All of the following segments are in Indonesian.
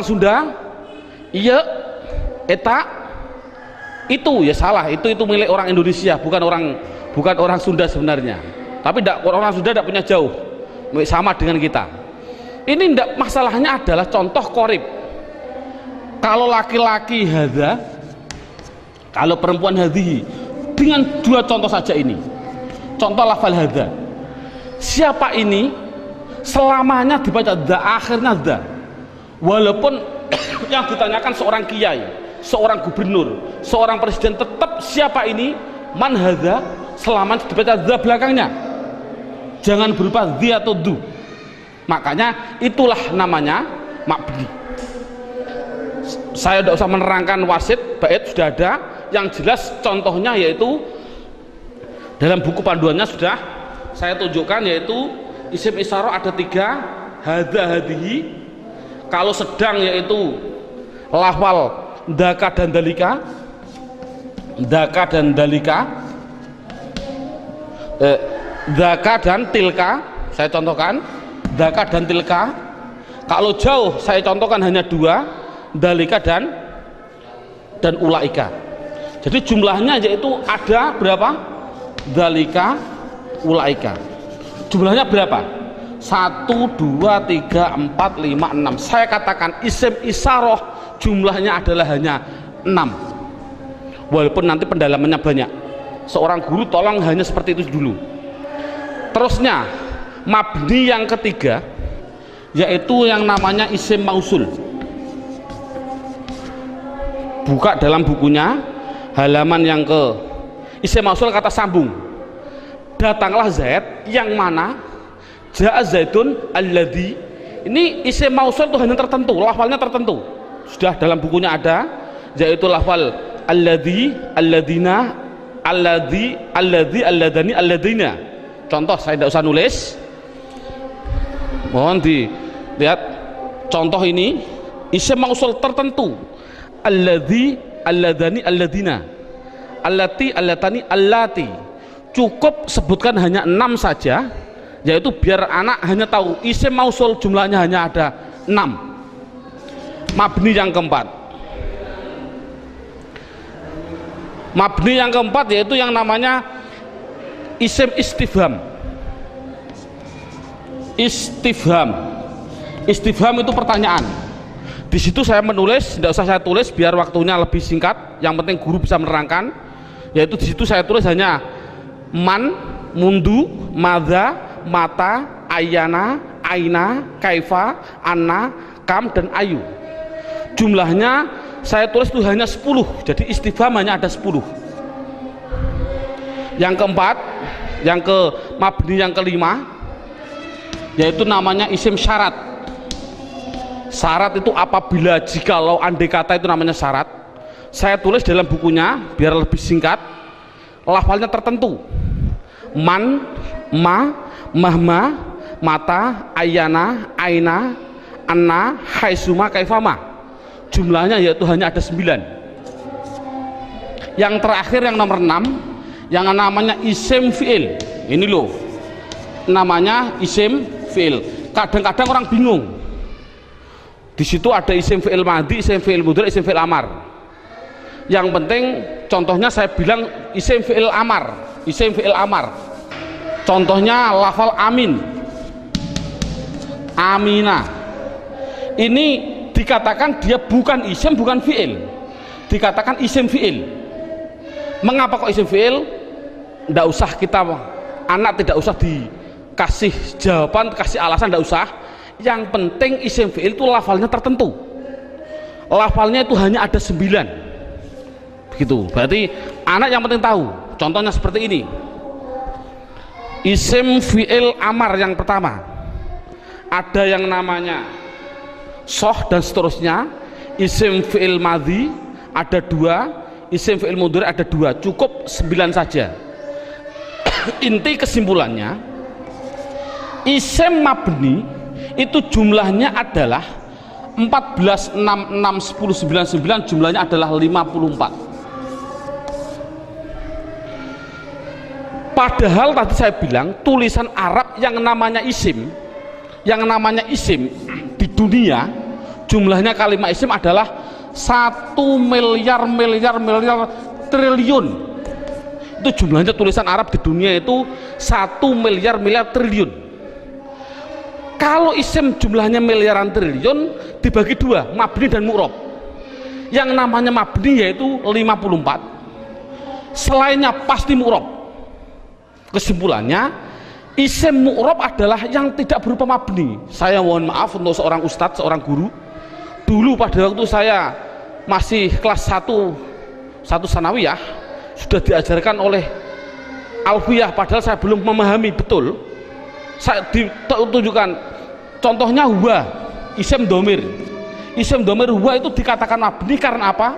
Sunda, iya, eta, itu ya salah, itu milik orang Indonesia, bukan orang Sunda sebenarnya. Tapi orang Sunda tidak punya jauh, sama dengan kita. Ini tidak, masalahnya adalah contoh korib. Kalau laki-laki hadza, kalau perempuan hadhihi, dengan dua contoh saja ini. Contoh lafal hadza. Siapa ini? Selamanya dibaca dza, akhirnya dza. Walaupun yang ditanyakan seorang kiai, seorang gubernur, seorang presiden, tetap siapa ini, man hadza, selamanya dibaca dza belakangnya, jangan berupa dzi atau du. Makanya itulah namanya mabni. Saya tidak usah menerangkan wasit, bait sudah ada. Yang jelas contohnya yaitu dalam buku panduannya sudah saya tunjukkan, yaitu isim isyarah ada 3, hadza hadhihi. Kalau sedang yaitu lafal daka dan dalika, daka dan dalika, daka dan tilka, saya contohkan daka dan tilka. Kalau jauh saya contohkan hanya 2, dalika dan ulaika. Jadi jumlahnya yaitu ada berapa? Dalika, ulaika. Jumlahnya berapa? 1, 2, 3, 4, 5, 6. Saya katakan isim isyarah jumlahnya adalah hanya 6, walaupun nanti pendalamannya banyak. Seorang guru tolong hanya seperti itu dulu. Terusnya mabni yang ketiga yaitu yang namanya isim mausul. Buka dalam bukunya halaman yang ke isim mausul, kata sambung. Datanglah Zaid yang mana? Ja'a Zaidun alladzi. Ini isim mausul itu hanya tertentu, lafalnya tertentu. Sudah dalam bukunya ada, yaitu lafal alladzi, alladzina, alladzi, alladani, alladzina. Contoh saya tidak usah nulis. Mohon dilihat contoh ini, isim mausul tertentu. Alladzi, alladani, alladzina. Allati, allatani, allati. Cukup sebutkan hanya 6 saja, yaitu biar anak hanya tahu isim mausul jumlahnya hanya ada 6. Mabni yang keempat, mabni yang keempat yaitu yang namanya isim istifham. Istifham itu pertanyaan. Di situ saya menulis, tidak usah saya tulis biar waktunya lebih singkat, yang penting guru bisa menerangkan. Yaitu di situ saya tulis hanya man, mundu, madza, mata, ayana, aina, kaifa, anna, kam, dan ayu. Jumlahnya saya tulis itu hanya 10, jadi istifham hanya ada 10. Yang keempat, yang ke mabni yang kelima, yaitu namanya isim syarat. Syarat itu apabila, jikalau, andai kata, itu namanya syarat. Saya tulis dalam bukunya biar lebih singkat, lafalnya tertentu. Man, ma, mahma, mata, ayana, aina, anna, haisuma, kaifama. Jumlahnya yaitu hanya ada 9. Yang terakhir yang nomor 6, yang namanya isim fi'il. Ini loh namanya isim fi'il. Kadang-kadang orang bingung, di situ ada isim fi'il madhi, isim fi'il mudhari, isim fi'il amar. Yang penting contohnya saya bilang isim fi'il amar, isim fi'il amar. Contohnya lafal amin, amina. Ini dikatakan dia bukan isim, bukan fi'il, dikatakan isim fi'il. Mengapa kok isim fi'il? Tidak usah kita, anak tidak usah dikasih jawaban, kasih alasan, tidak usah. Yang penting isim fi'il itu lafalnya tertentu, lafalnya itu hanya ada 9 begitu. Berarti anak yang penting tahu. Contohnya seperti ini. Isim fi'il amar yang pertama ada yang namanya soh dan seterusnya. Isim fi'il madhi ada 2, isim fi'il mudhari ada 2, cukup 9 saja. Inti kesimpulannya, isim mabni itu jumlahnya adalah 14, 6, 6, 10, 9, 9, jumlahnya adalah 54. Padahal tadi saya bilang tulisan Arab yang namanya isim di dunia jumlahnya kalimat isim adalah 1 miliar triliun. Itu jumlahnya tulisan Arab di dunia itu 1 miliar triliun. Kalau isim jumlahnya miliaran triliun dibagi dua, mabni dan mu'rob. Yang namanya mabni yaitu 54, selainnya pasti mu'rob. Kesimpulannya, isim mu'rob adalah yang tidak berupa mabni. Saya mohon maaf untuk seorang ustadz, seorang guru, dulu pada waktu saya masih kelas 1 sanawiyah sudah diajarkan oleh alfiyah, padahal saya belum memahami betul. Saya ditunjukkan contohnya huwa, isim domir. Isim domir huwa itu dikatakan mabni karena apa?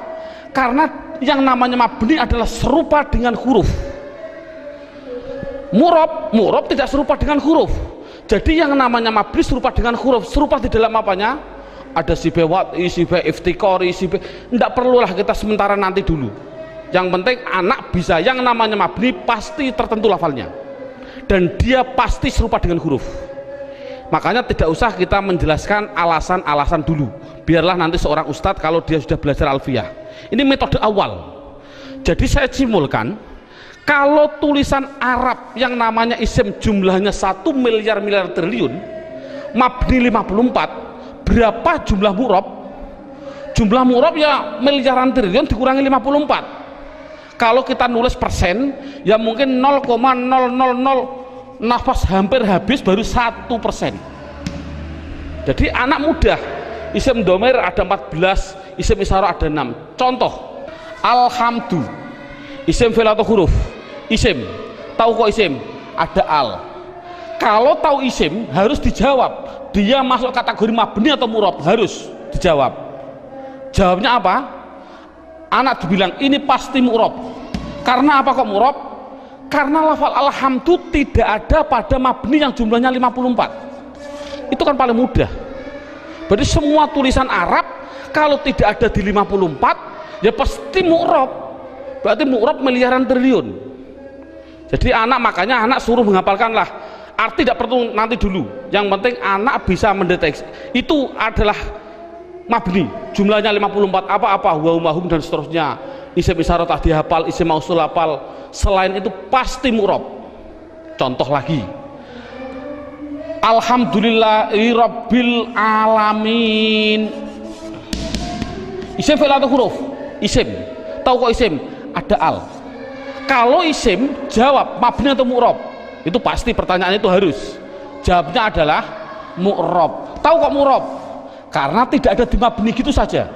Karena yang namanya mabni adalah serupa dengan huruf. Mu'rob tidak serupa dengan huruf. Jadi yang namanya mabni serupa dengan huruf. Serupa di dalam apanya? Ada sibe wat'i, sibe iftikori, sibe, tidak perlulah kita sementara, nanti dulu. Yang penting anak bisa, yang namanya mabni pasti tertentu lafalnya dan dia pasti serupa dengan huruf. Makanya tidak usah kita menjelaskan alasan-alasan dulu, biarlah nanti seorang ustadz kalau dia sudah belajar alfiyah. Ini metode awal. Jadi saya simpulkan, kalau tulisan Arab yang namanya isim jumlahnya 1 miliar triliun, mabni 54, berapa jumlah mu'rob? Jumlah mu'rob ya miliaran triliun dikurangi 54. Kalau kita nulis persen ya mungkin 0,000 nafas hampir habis baru 1%. Jadi anak mudah. Isim domir ada 14, isim isyarah ada 6. Contoh, alhamdu, isim fi'il atau huruf? Isim. Tahu kok isim? Ada al. Kalau tahu isim harus dijawab, dia masuk kategori mabni atau mu'rob, harus dijawab. Jawabnya apa? Anak dibilang ini pasti mu'rob. Karena apa kok mu'rob? Karena lafal alhamdu tidak ada pada mabni yang jumlahnya 54. Itu kan paling mudah. Berarti semua tulisan Arab kalau tidak ada di 54 ya pasti mu'rob. Berarti mu'rob miliaran triliun. Jadi makanya anak suruh menghafalkanlah. Arti tidak perlu nanti dulu. Yang penting anak bisa mendeteksi. Itu adalah mabni, jumlahnya 54, apa-apa, wahum dan seterusnya. Isim isyarah tak dihafal, isim mausul hafal. Selain itu pasti mu'rob. Contoh lagi, alhamdulillahi rabbil alamin. Isim fi'il atau huruf? Isim. Tahu kok isim? Ada al. Kalau isim jawab mabni atau mu'rob? Itu pasti pertanyaan itu harus. Jawabnya adalah mu'rob. Tahu kok mu'rob? Karena tidak ada di mabni, gitu saja.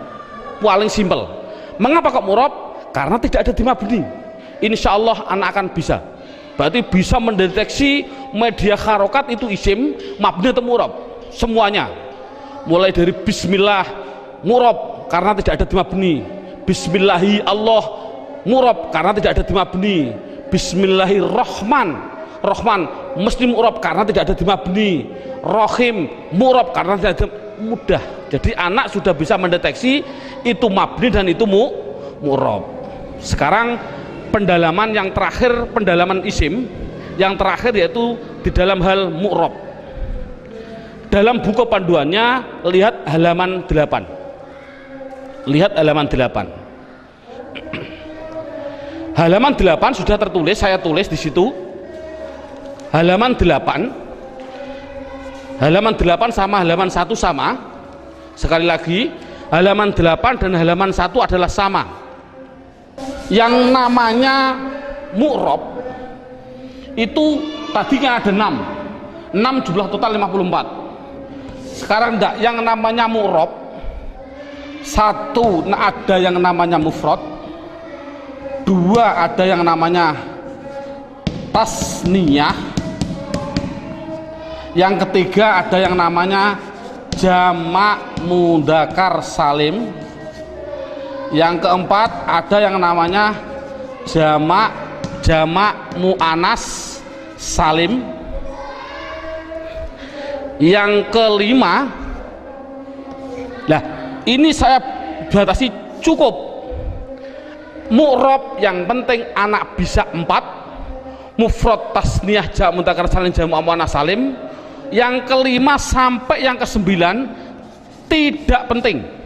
Paling simpel. Mengapa kok mu'rob? Karena tidak ada di mabni. Insya Allah anak akan bisa. Berarti bisa mendeteksi media harokat itu isim, mabni atau mu'rob. Semuanya. Mulai dari bismillah, mu'rob karena tidak ada di mabni. Bismillahi Allah, mu'rob karena tidak ada di mabni. Bismillahirrahman, Rahman mesti mu'rob karena tidak ada di mabni. Rahim, mu'rob karena tidak ada. Mudah. Jadi anak sudah bisa mendeteksi itu mabni dan itu mu'rob. Sekarang pendalaman yang terakhir, pendalaman isim yang terakhir yaitu di dalam hal mu'rob. Dalam buku panduannya lihat halaman 8. Lihat halaman 8. Halaman 8 sudah tertulis, saya tulis di situ. Halaman 8. Halaman 8 sama halaman 1 sama. Sekali lagi, halaman 8 dan halaman 1 adalah sama. Yang namanya mu'rob itu tadinya ada 6. 6 jumlah total 54. Sekarang enggak, yang namanya mu'rob 1 ada yang namanya mufrad, 2 ada yang namanya tasniyah, yang ketiga ada yang namanya jamak mudzakkar salim, yang keempat ada yang namanya jamak muannas salim, yang kelima, nah ini saya batasi cukup mu'rob yang penting anak bisa 4, mufrad tasniyah jamak mudzakkar salim jamak muannas salim. Yang kelima sampai yang ke-9 tidak penting.